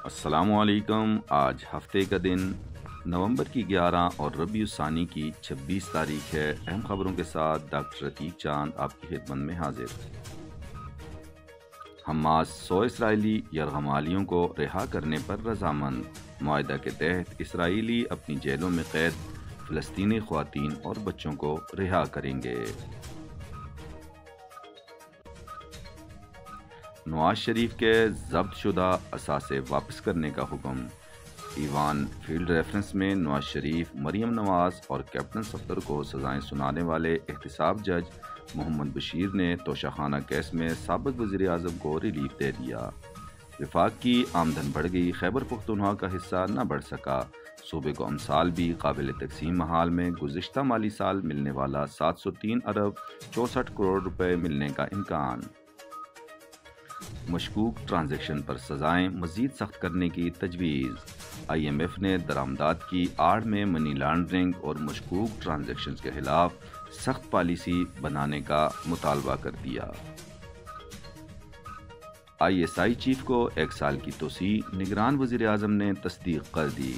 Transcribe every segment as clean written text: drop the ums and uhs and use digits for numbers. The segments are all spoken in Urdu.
السلام علیکم۔ آج ہفتے کا دن نومبر کی 11 اور ربیع الثانی کی 26 تاریخ ہے۔ اہم خبروں کے ساتھ ڈاکٹر عتیق چاند آپ کی خدمت میں حاضر۔ حماس 100 اسرائیلی یرغمالیوں کو رہا کرنے پر رضامند۔ معاہدہ کے تحت اسرائیلی اپنی جیلوں میں قید فلسطینی خواتین اور بچوں کو رہا کریں گے۔ نواز شریف کے ضبط شدہ اثاثے واپس کرنے کا حکم۔ ایوان فیلڈ ریفرنس میں نواز شریف، مریم نواز اور کیپٹن صفدر کو سزائیں سنانے والے احتساب جج محمد بشیر نے توشہ خانہ کیس میں سابق وزیر اعظم کو ریلیف دے دیا۔ وفاق کی آمدن بڑھ گئی، خیبر پختونخوا کا حصہ نہ بڑھ سکا۔ صوبے کو امثال بھی قابل تقسیم محال میں گزشتہ مالی سال ملنے والا 703 ارب 64 کروڑ روپے ملنے کا امکان۔ مشکوک ٹرانزیکشن پر سزائیں مزید سخت کرنے کی تجویز۔ آئی ایم ایف نے درآمدات کی آڑ میں منی لانڈرنگ اور مشکوک ٹرانزیکشنز کے خلاف سخت پالیسی بنانے کا مطالبہ کر دیا۔ آئی ایس آئی چیف کو 1 سال کی توسیع، نگران وزیر اعظم نے تصدیق کر دی۔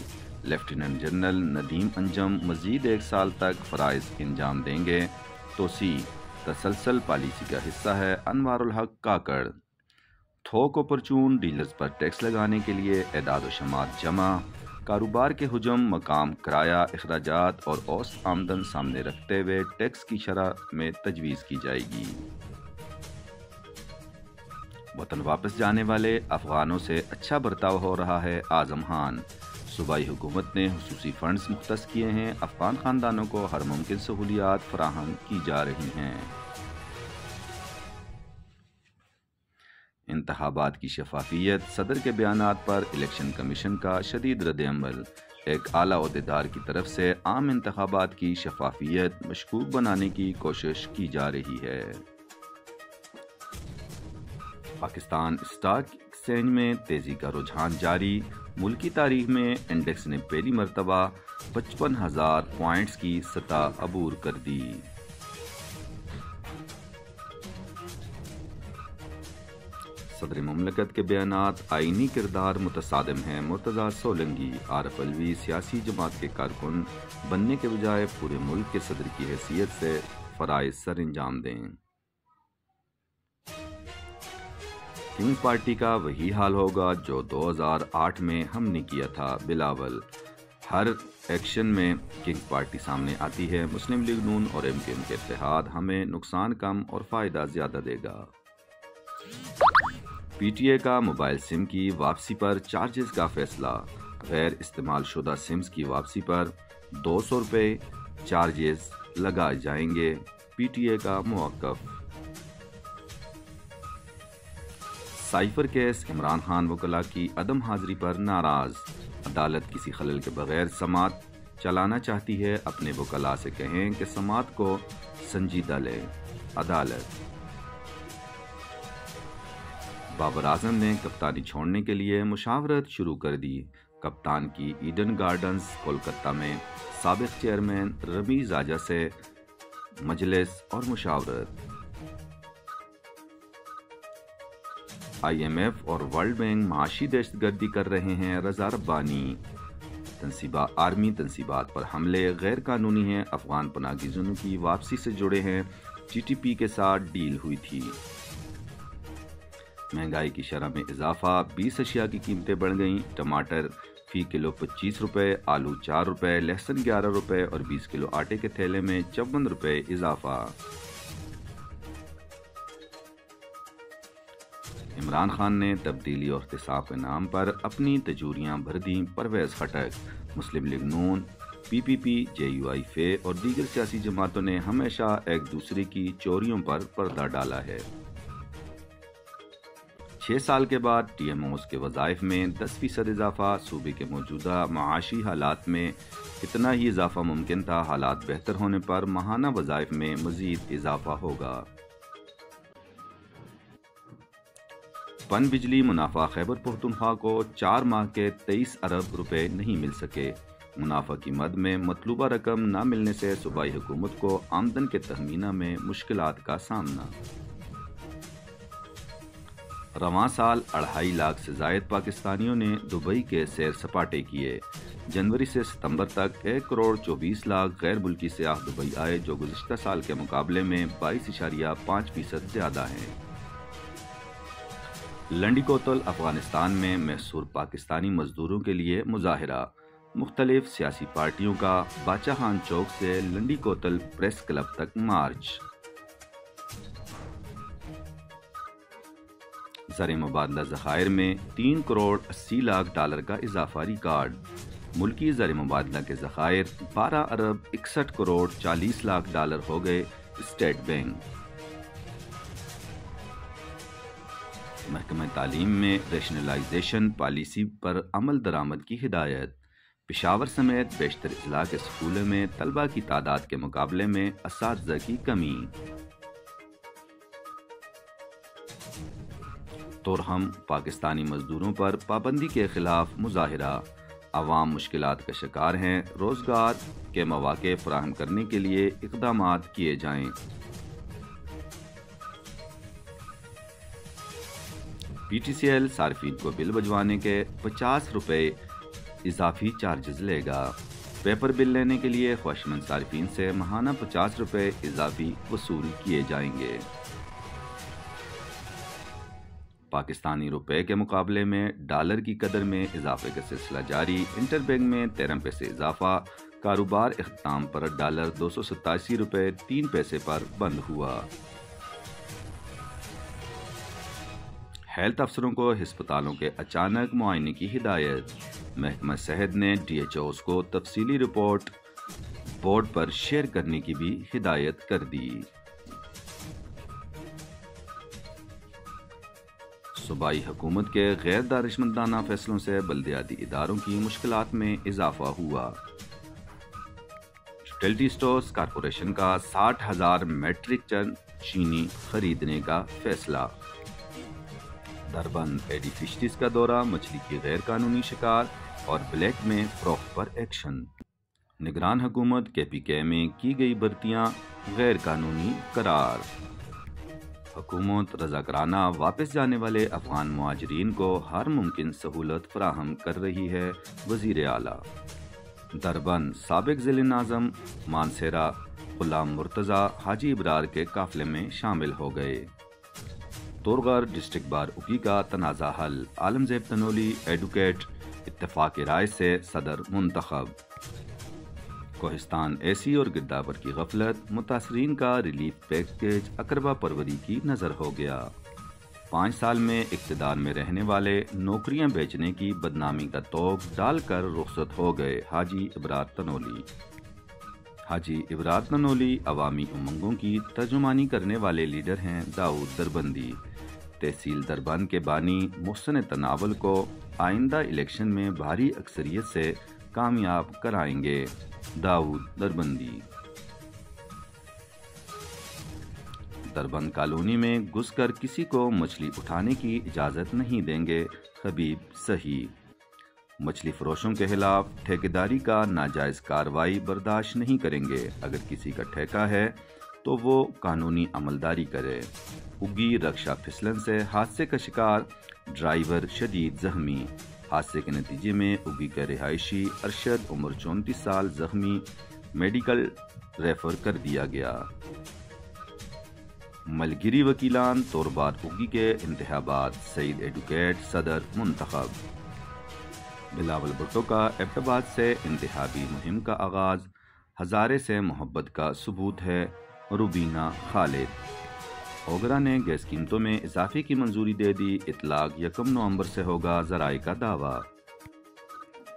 لیفٹیننٹ جنرل ندیم انجم مزید 1 سال تک فرائض انجام دیں گے۔ توسیع تسلسل پالیسی کا حصہ ہے۔ انوار الحق کاکڑ۔ تھوک و پرچون ڈیلرز پر ٹیکس لگانے کے لیے اعداد و شمار جمع۔ کاروبار کے حجم، مقام، کرایہ، اخراجات اور اوسط آمدن سامنے رکھتے ہوئے ٹیکس کی شرح میں تجویز کی جائے گی۔ وطن واپس جانے والے افغانوں سے اچھا برتاؤ ہو رہا ہے، اعظم خان۔ صوبائی حکومت نے خصوصی فنڈز مختص کیے ہیں، افغان خاندانوں کو ہر ممکن سہولیات فراہم کی جا رہی ہیں۔ انتخابات کی شفافیت، صدر کے بیانات پر الیکشن کمیشن کا شدید رد عمل۔ ایک اعلیٰ عہدیدار کی طرف سے عام انتخابات کی شفافیت مشکوک بنانے کی کوشش کی جا رہی ہے۔ پاکستان اسٹاک ایکسچینج میں تیزی کا رجحان جاری۔ ملکی تاریخ میں انڈیکس نے پہلی مرتبہ 55,000 پوائنٹس کی سطح عبور کر دی۔ صدر مملکت کے بیانات آئینی کردار متصادم ہیں۔ مرتضیٰ سولنگی۔ عارف علوی سیاسی جماعت کے کارکن بننے کے بجائے پورے ملک کے صدر کی حیثیت سے فرائض سر انجام دیں۔ کنگ پارٹی کا وہی حال ہوگا جو 2008 میں ہم نے کیا تھا۔ بلاول۔ ہر ایکشن میں کنگ پارٹی سامنے آتی ہے۔ مسلم لیگ نون اور ایم کیو ایم کے اتحاد ہمیں نقصان کم اور فائدہ زیادہ دے گا۔ پی ٹی اے کا موبائل سم کی واپسی پر چارجز کا فیصلہ۔ غیر استعمال شدہ سمز کی واپسی پر 200 روپے چارجز لگائے جائیں گے۔ پی ٹی اے کا موقف۔ سائفر کیس، عمران خان وکلاء کی عدم حاضری پر ناراض۔ عدالت کسی خلل کے بغیر سماعت چلانا چاہتی ہے، اپنے وکلاء سے کہیں کہ سماعت کو سنجیدہ لیں۔ عدالت۔ بابر اعظم نے کپتانی چھوڑنے کے لیے مشاورت شروع کر دی۔ کپتان کی ایڈن گارڈنز کولکتہ میں سابق چیئرمین رمیز راجہ سے مجلس اور مشاورت۔ آئی ایم ایف اور ورلڈ بینک معاشی دہشت گردی کر رہے ہیں، رضا ربانی۔ آرمی تنصیبات پر حملے غیر قانونی ہیں، افغان پناہ گزینوں کی واپسی سے جڑے ہیں، ٹی ٹی پی کے ساتھ ڈیل ہوئی تھی۔ مہنگائی کی شرح میں اضافہ، 20 اشیاء کی قیمتیں بڑھ گئیں۔ ٹماٹر فی کلو 25 روپے، آلو 4 روپے، لہسن 11 روپے اور 20 کلو آٹے کے تھیلے میں 54 روپے اضافہ۔ عمران خان نے تبدیلی اور احتساب کے نام پر اپنی تجوریاں بھر دیں۔ پرویز خٹک۔ مسلم لیگ نون، P P P, J U I F اور دیگر سیاسی جماعتوں نے ہمیشہ ایک دوسرے کی چوریوں پر پردہ ڈالا ہے۔ 6 سال کے بعد ٹی ایم اوز کے وظائف میں 10% اضافہ۔ صوبے کے موجودہ معاشی حالات میں اتنا ہی اضافہ ممکن تھا، حالات بہتر ہونے پر ماہانہ وظائف میں مزید اضافہ ہوگا۔ پن بجلی منافع خیبر پختونخوا کو 4 ماہ کے 23 ارب روپے نہیں مل سکے۔ منافع کی مد میں مطلوبہ رقم نہ ملنے سے صوبائی حکومت کو آمدن کے تخمینہ میں مشکلات کا سامنا۔ رواں سال 2.5 لاکھ سے زائد پاکستانیوں نے دبئی کے سیر سپاٹے کیے۔ جنوری سے ستمبر تک 1 کروڑ 24 لاکھ غیر ملکی سیاح دبئی آئے، جو گزشتہ سال کے مقابلے میں 22.5% زیادہ ہیں۔ لنڈی کوتل افغانستان میں محصور پاکستانی مزدوروں کے لیے مظاہرہ۔ مختلف سیاسی پارٹیوں کا باچا خان چوک سے لنڈی کوتل پریس کلب تک مارچ۔ زر مبادلہ ذخائر میں 3 کروڑ 80 لاکھ ڈالر کا اضافہ ریکارڈ۔ ملکی زر مبادلہ کے ذخائر 12 ارب 61 کروڑ 40 لاکھ ڈالر ہو گئے۔ State bank. محکمہ تعلیم میں ریشنلائزیشن پالیسی پر عمل درآمد کی ہدایت۔ پشاور سمیت بیشتر اضلاع کے اسکولوں میں طلبہ کی تعداد کے مقابلے میں اساتذہ کی کمی۔ تورہم پاکستانی مزدوروں پر پابندی کے خلاف مظاہرہ۔ عوام مشکلات کا شکار ہیں، روزگار کے مواقع فراہم کرنے کے لیے اقدامات کیے جائیں۔ پی ٹی سی ایل صارفین کو بل بھجوانے کے 50 روپے اضافی چارجز لے گا۔ پیپر بل لینے کے لیے خواہشمند صارفین سے ماہانہ 50 روپے اضافی وصول کیے جائیں گے۔ پاکستانی روپے کے مقابلے میں ڈالر کی قدر میں اضافے کا سلسلہ جاری۔ انٹر بینک میں 13 پیسے اضافہ۔ کاروبار اختتام پر ڈالر 287 روپے 3 پیسے پر بند ہوا۔ ہیلتھ افسروں کو ہسپتالوں کے اچانک معائنے کی ہدایت۔ محکمہ صحت نے ڈی ایچ اوز کو تفصیلی رپورٹ بورڈ پر شیئر کرنے کی بھی ہدایت کر دی۔ صوبائی حکومت کے غیر دانشمندانہ فیصلوں سے بلدیاتی اداروں کی مشکلات میں اضافہ ہوا۔ یوٹیلٹی سٹورز کارپوریشن کا 60,000 میٹرک ٹن چینی خریدنے کا فیصلہ۔ دربند ایڈی فشریز کا دورہ، مچھلی کی غیر قانونی شکار اور بلیک میں فروخت پر ایکشن۔ نگران حکومت کے پی کے میں کی گئی بھرتیاں غیر قانونی قرار۔ حکومت رضاکارانہ واپس جانے والے افغان مہاجرین کو ہر ممکن سہولت فراہم کر رہی ہے، وزیر اعلیٰ۔ دربند سابق ضلع ناظم مانسہرہ غلام مرتضیٰ حاجی ابرار کے قافلے میں شامل ہو گئے۔ تورغر ڈسٹرکٹ بار اکی کا تنازع حل، عالمزیب تنولی ایڈوکیٹ اتفاق رائے سے صدر منتخب۔ کوہستان اے سی اور گردابر کی غفلت، متاثرین کا ریلیف پیکیج اقربا پروری کی نظر ہو گیا۔ 5 سال میں اقتدار میں رہنے والے نوکریاں بیچنے کی بدنامی کا توق ڈال کر رخصت ہو گئے، حاجی ابرار تنولی۔ حاجی ابرار تنولی عوامی امنگوں کی ترجمانی کرنے والے لیڈر ہیں۔ داؤد دربندی۔ تحصیل دربند کے بانی محسن تناول کو آئندہ الیکشن میں بھاری اکثریت سے کامیاب کرائیں گے، داؤد دربندی۔ دربند کالونی میں گھس کر کسی کو مچھلی اٹھانے کی اجازت نہیں دیں گے، حبیب صحیح۔ مچھلی فروشوں کے خلاف ٹھیکیداری کا ناجائز کارروائی برداشت نہیں کریں گے۔ اگر کسی کا ٹھیکہ ہے تو وہ قانونی عملداری کرے۔ اگی رکشا پھسلن سے حادثے کا شکار، ڈرائیور شدید زخمی۔ حادثے کے نتیجے میں اگی کا رہائشی ارشد عمر 34 سال زخمی، میڈیکل ریفر کر دیا گیا۔ ملگیری وکیلان طوربار اگی کے انتخابات، سعید ایڈوکیٹ صدر منتخب۔ بلاول بھٹو کا ایبٹ آباد سے انتخابی مہم کا آغاز، ہزارے سے محبت کا ثبوت ہے، روبینہ خالد۔ اوگرا نے گیس قیمتوں میں اضافے کی منظوری دے دی، اطلاق 1 نومبر سے ہوگا، ذرائع کا دعویٰ۔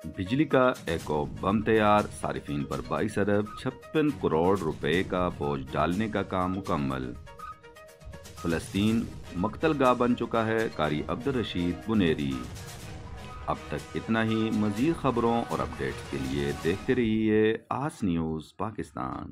بجلی کا ایک اور بم تیار، صارفین پر 22 ارب 56 کروڑ روپے کا بوجھ ڈالنے کا کام مکمل۔ فلسطین مقتل گاہ بن چکا ہے، قاری عبدالرشید بنیری۔ اب تک اتنا ہی، مزید خبروں اور اپڈیٹس کے لیے دیکھتے رہیے آس نیوز پاکستان۔